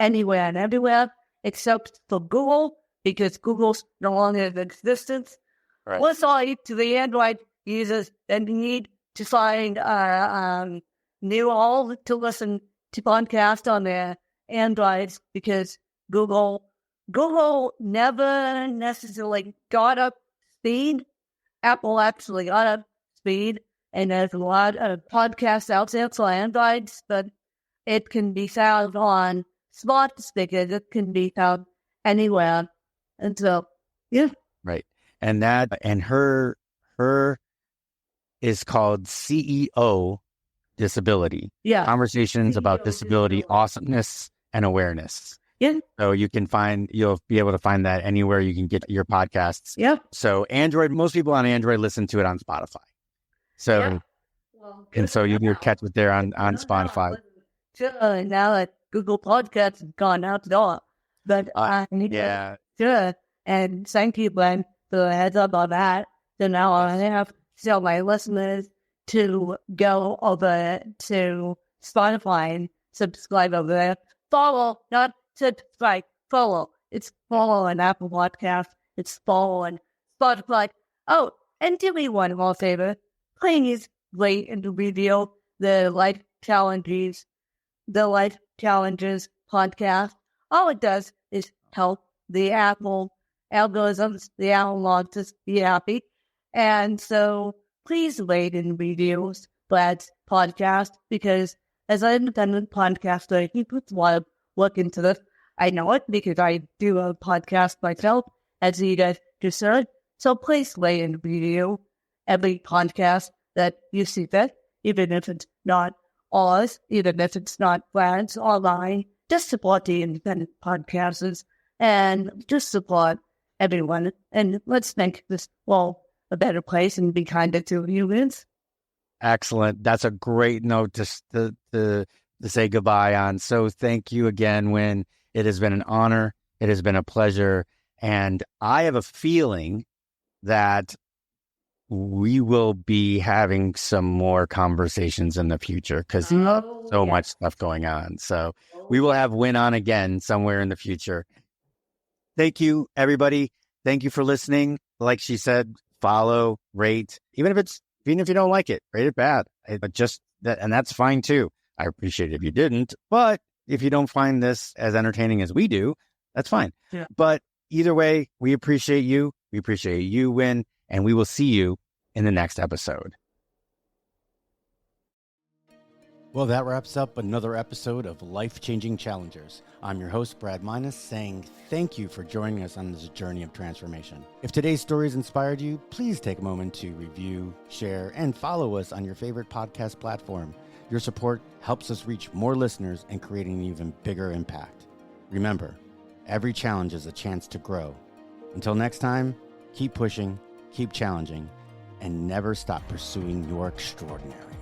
anywhere and everywhere, except for Google, because Google's no longer in existence. Right. What's all to the Android users that need to find new all to listen to podcasts on their Androids, because Google never necessarily got up speed. Apple actually got up speed, and there's a lot of podcasts out there for Androids, but it can be found on smart speakers. It can be found anywhere. And so, yeah. Right. And her is called CEO Disability. Yeah. Conversations CEO about disability, awesomeness, and awareness. Yeah. So you'll be able to find that anywhere you can get your podcasts. Yeah. So most people on Android listen to it on Spotify. So, yeah. Well, and so you can catch it there on Spotify. Sure, now that Google Podcasts have gone out the door. But sure. And thank you, Glenn, for the heads up on that. So now I have to tell my listeners to go over to Spotify and subscribe over there. Follow, not subscribe, follow. It's follow on Apple Podcasts. It's follow on Spotify. Oh, and do me one more favor. Please rate and review the Life Challenges podcast. All it does is help the Apple algorithms, the algorithms be happy. And so please rate and review Brad's podcast, because as an independent podcaster, he puts a lot of work into this. I know it because I do a podcast myself, as you guys just heard. So please rate and review every podcast that you see fit, even if it's not ours, even if it's not Brad's or mine. Just support the independent podcasters and just support everyone. And let's make this world a better place and be kinder to humans. Excellent. That's a great note to say goodbye on. So thank you again, Wynne. It has been an honor. It has been a pleasure. And I have a feeling that we will be having some more conversations in the future, because much stuff going on. So we will have Wynne on again somewhere in the future. Thank you, everybody. Thank you for listening. Like she said, follow, rate, even if you don't like it, rate it bad. But just that, and that's fine too. I appreciate it if you didn't, but if you don't find this as entertaining as we do, that's fine. Yeah. But either way, we appreciate you. We appreciate you, Wynne, and we will see you in the next episode. Well, that wraps up another episode of Life-Changing Challengers. I'm your host, Brad Minus, saying thank you for joining us on this journey of transformation. If today's stories inspired you, please take a moment to review, share, and follow us on your favorite podcast platform. Your support helps us reach more listeners and create an even bigger impact. Remember, every challenge is a chance to grow. Until next time, keep pushing, keep challenging, and never stop pursuing your extraordinary.